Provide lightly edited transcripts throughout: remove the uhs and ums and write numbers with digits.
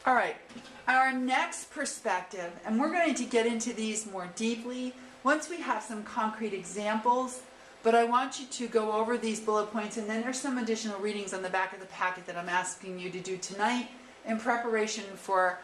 All right, our next perspective, and we're going to get into these more deeply once we have some concrete examples, but I want you to go over these bullet points, and then there's some additional readings on the back of the packet that I'm asking you to do tonight in preparation for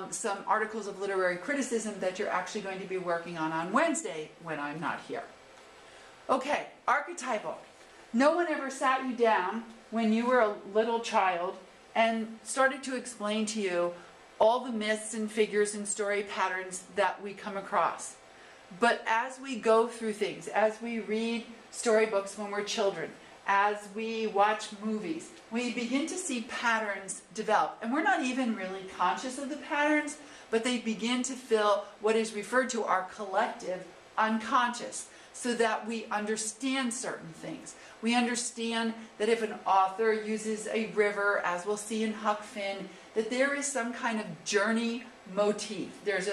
some articles of literary criticism that you're actually going to be working on Wednesday when I'm not here. Okay, archetypal. No one ever sat you down when you were a little child and started to explain to you all the myths and figures and story patterns that we come across. But as we go through things, as we read storybooks when we're children, as we watch movies, we begin to see patterns develop. And we're not even really conscious of the patterns, but they begin to fill what is referred to our collective unconscious, so that we understand certain things. We understand that if an author uses a river, as we'll see in Huck Finn, that there is some kind of journey motif. There's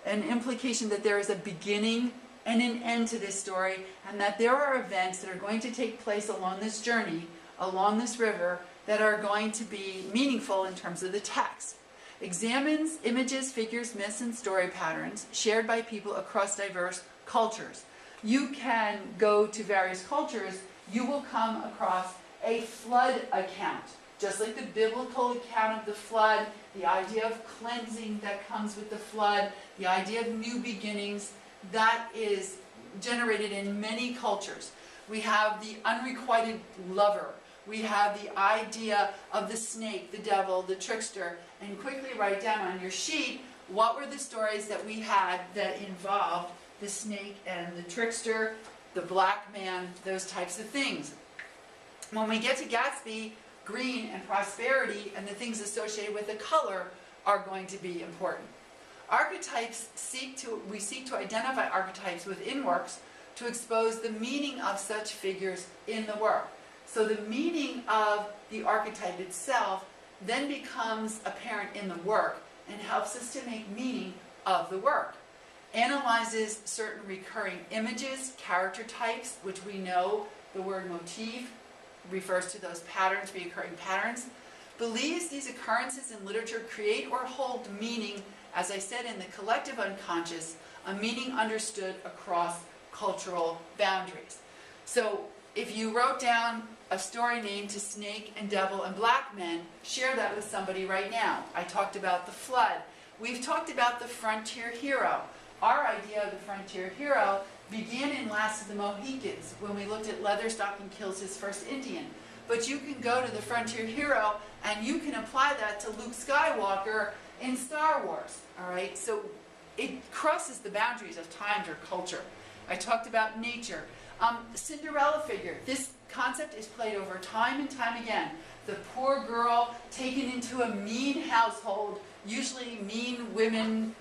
an implication that there is a beginning and an end to this story, and that there are events that are going to take place along this journey, along this river, that are going to be meaningful in terms of the text. Examines images, figures, myths, and story patterns shared by people across diverse cultures. You can go to various cultures, you will come across a flood account. Just like the biblical account of the flood, the idea of cleansing that comes with the flood, the idea of new beginnings, that is generated in many cultures. We have the unrequited lover. We have the idea of the snake, the devil, the trickster. And quickly write down on your sheet, what were the stories that we had that involved the snake and the trickster, the black man, those types of things. When we get to Gatsby, green and prosperity and the things associated with the color are going to be important. Archetypes we seek to identify archetypes within works to expose the meaning of such figures in the work. So the meaning of the archetype itself then becomes apparent in the work and helps us to make meaning of the work. Analyzes certain recurring images, character types, which we know the word motif refers to those patterns, recurring patterns. Believes these occurrences in literature create or hold meaning, as I said, in the collective unconscious, a meaning understood across cultural boundaries. So if you wrote down a story named To Snake and Devil and Black Men, share that with somebody right now. I talked about the flood. We've talked about the frontier hero. Our idea of the frontier hero began in Last of the Mohicans when we looked at Leatherstocking kills his first Indian. But you can go to the frontier hero and you can apply that to Luke Skywalker in Star Wars. All right, so it crosses the boundaries of time or culture. I talked about nature. Cinderella figure. This concept is played over time and time again. The poor girl taken into a mean household, usually mean women,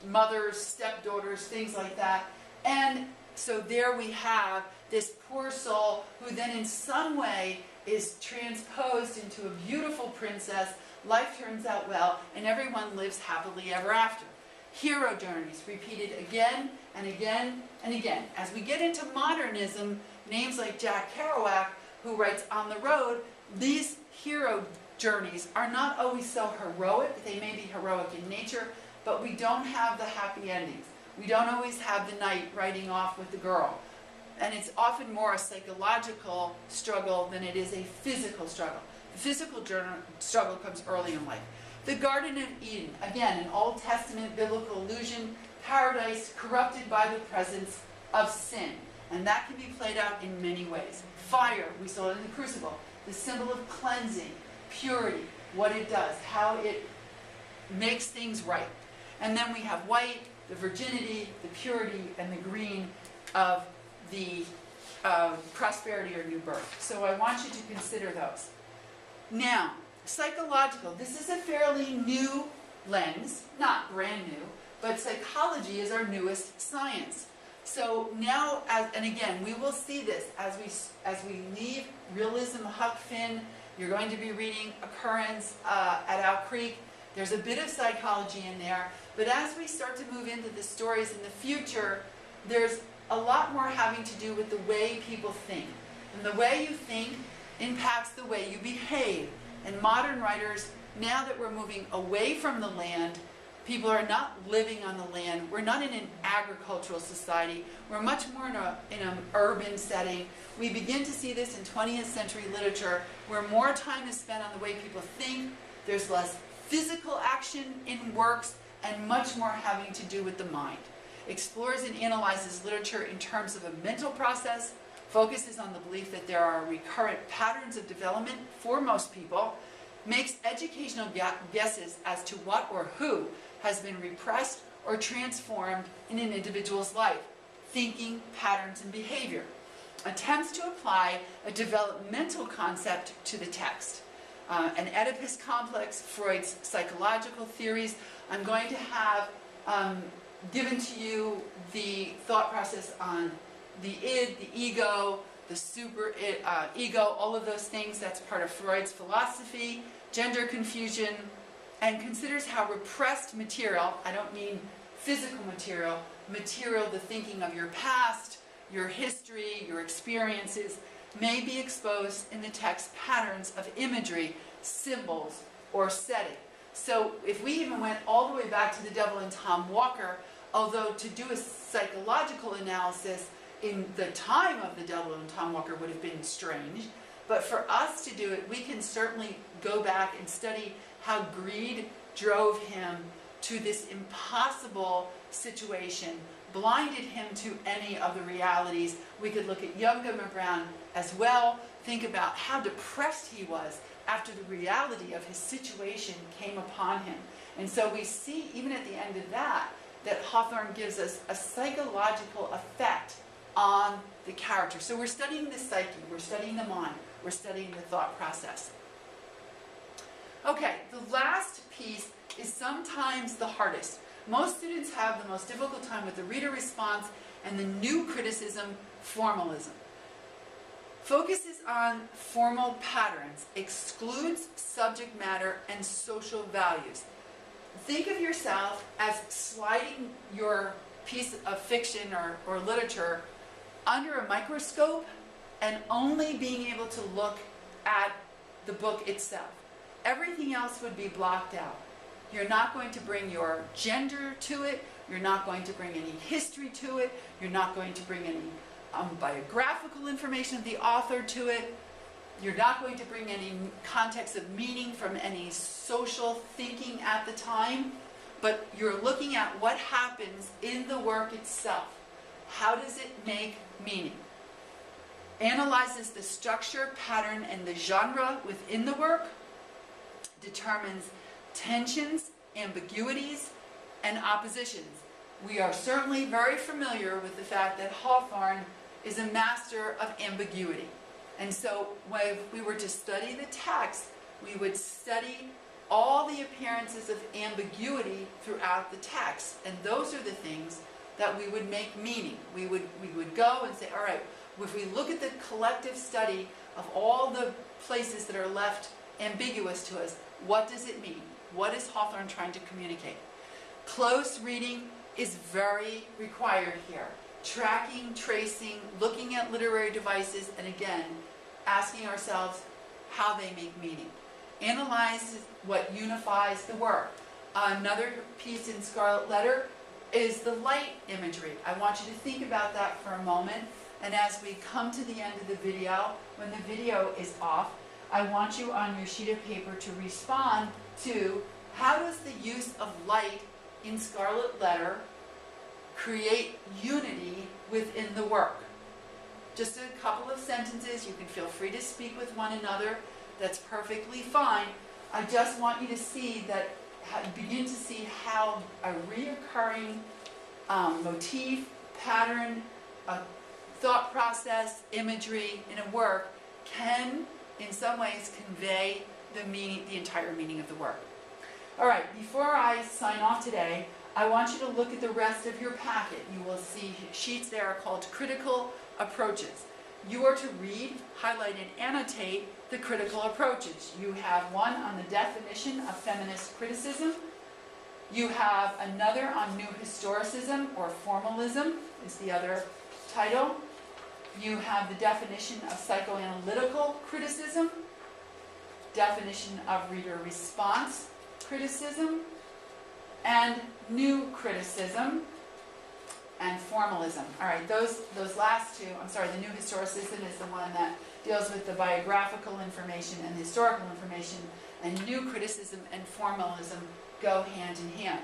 mothers, stepdaughters, things like that. And so there we have this poor soul who then in some way is transposed into a beautiful princess. Life turns out well, and everyone lives happily ever after. Hero journeys repeated again and again and again. As we get into modernism, names like Jack Kerouac, who writes On the Road, these hero journeys are not always so heroic. They may be heroic in nature, but we don't have the happy endings. We don't always have the knight riding off with the girl. And it's often more a psychological struggle than it is a physical struggle. The physical struggle comes early in life. The Garden of Eden, again, an Old Testament biblical allusion, paradise corrupted by the presence of sin. And that can be played out in many ways. Fire, we saw it in the crucible, the symbol of cleansing, purity, what it does, how it makes things right. And then we have white, the virginity, the purity, and the green of the prosperity or new birth. So I want you to consider those. Now, psychological. This is a fairly new lens, not brand new, but psychology is our newest science. So now, and again, we will see this as we leave realism, Huck Finn. You're going to be reading Occurrence at Owl Creek. There's a bit of psychology in there, but as we start to move into the stories in the future, there's a lot more having to do with the way people think. And the way you think impacts the way you behave. And modern writers now that we're moving away from the land, people are not living on the land. We're not in an agricultural society. We're much more in an urban setting. We begin to see this in 20th century literature, where more time is spent on the way people think. There's less physical action in works and much more having to do with the mind. Explores and analyzes literature in terms of a mental process, focuses on the belief that there are recurrent patterns of development for most people, makes educational guesses as to what or who has been repressed or transformed in an individual's life, thinking, patterns, and behavior. Attempts to apply a developmental concept to the text. An Oedipus complex, Freud's psychological theories. I'm going to have given to you the thought process on the id, the ego, the super ego, all of those things. That's part of Freud's philosophy. Gender confusion, and considers how repressed material, I don't mean physical material, the thinking of your past, your history, your experiences, may be exposed in the text patterns of imagery, symbols, or setting. So if we even went all the way back to The Devil and Tom Walker, although to do a psychological analysis in the time of The Devil and Tom Walker would have been strange, but for us to do it, we can certainly go back and study how greed drove him to this impossible situation, blinded him to any of the realities. We could look at Young Goodman Brown as well, think about how depressed he was after the reality of his situation came upon him. And so we see, even at the end of that Hawthorne gives us a psychological effect on the character. So we're studying the psyche, we're studying the mind, we're studying the thought process. Okay, the last piece is sometimes the hardest. Most students have the most difficult time with the reader response and the new criticism, formalism. Focuses on formal patterns, excludes subject matter and social values. Think of yourself as sliding your piece of fiction or literature under a microscope and only being able to look at the book itself. Everything else would be blocked out. You're not going to bring your gender to it. You're not going to bring any history to it. You're not going to bring any biographical information of the author to it. You're not going to bring any context of meaning from any social thinking at the time, but you're looking at what happens in the work itself. How does it make meaning? Analyzes the structure, pattern, and the genre within the work. Determines tensions, ambiguities, and oppositions. We are certainly very familiar with the fact that Hawthorne is a master of ambiguity. And so if we were to study the text, we would study all the appearances of ambiguity throughout the text. And those are the things that we would make meaning. We would go and say, all right, if we look at the collective study of all the places that are left ambiguous to us, what does it mean? What is Hawthorne trying to communicate? Close reading is very required here. Tracking, tracing, looking at literary devices, and again, asking ourselves how they make meaning. Analyze what unifies the work. Another piece in Scarlet Letter is the light imagery. I want you to think about that for a moment, and as we come to the end of the video, when the video is off, I want you on your sheet of paper to respond to how does the use of light in Scarlet Letter create unity within the work. Just a couple of sentences. You can feel free to speak with one another. That's perfectly fine. I just want you to see that, begin to see how a reoccurring motif, pattern, thought process, imagery in a work can, in some ways, convey the meaning, the entire meaning of the work. All right, before I sign off today, I want you to look at the rest of your packet. You will see sheets there called critical approaches. You are to read, highlight, and annotate the critical approaches. You have one on the definition of feminist criticism. You have another on new historicism, or formalism is the other title. You have the definition of psychoanalytical criticism, definition of reader response criticism, and new criticism, and formalism. All right, those last two, I'm sorry, the new historicism is the one that deals with the biographical information and the historical information, and new criticism and formalism go hand in hand.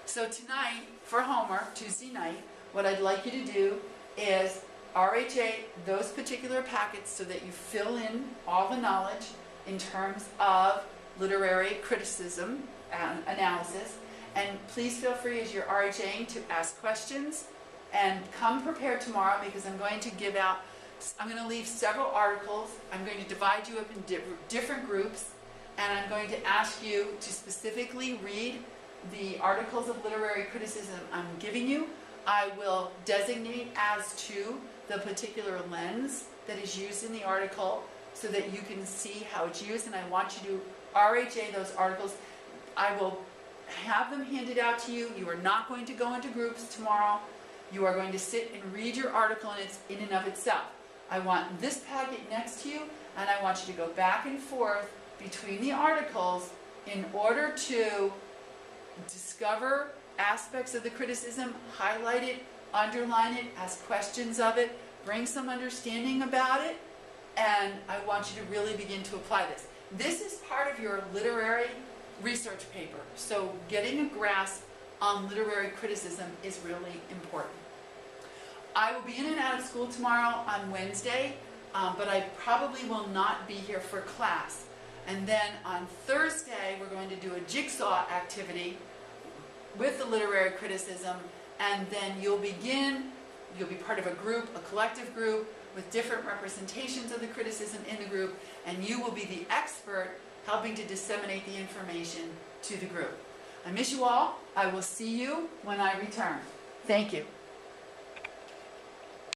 So tonight, for homework, Tuesday night, what I'd like you to do is RHA those particular packets so that you fill in all the knowledge in terms of literary criticism and analysis. And please feel free as you're RHAing to ask questions, and come prepared tomorrow because I'm going to leave several articles. I'm going to divide you up in different groups, and I'm going to ask you to specifically read the articles of literary criticism I'm giving you. I will designate as to the particular lens that is used in the article so that you can see how it's used, and I want you to RHA those articles. I will have them handed out to you. You are not going to go into groups tomorrow. You are going to sit and read your article in and of itself. I want this packet next to you, and I want you to go back and forth between the articles in order to discover aspects of the criticism, highlight it, underline it, ask questions of it, bring some understanding about it, and I want you to really begin to apply this. This is part of your literary research paper, so getting a grasp on literary criticism is really important. I will be in and out of school tomorrow on Wednesday, but I probably will not be here for class. And then on Thursday, we're going to do a jigsaw activity with the literary criticism, and then you'll be part of a group, a collective group, with different representations of the criticism in the group, and you will be the expert helping to disseminate the information to the group. I miss you all. I will see you when I return. Thank you.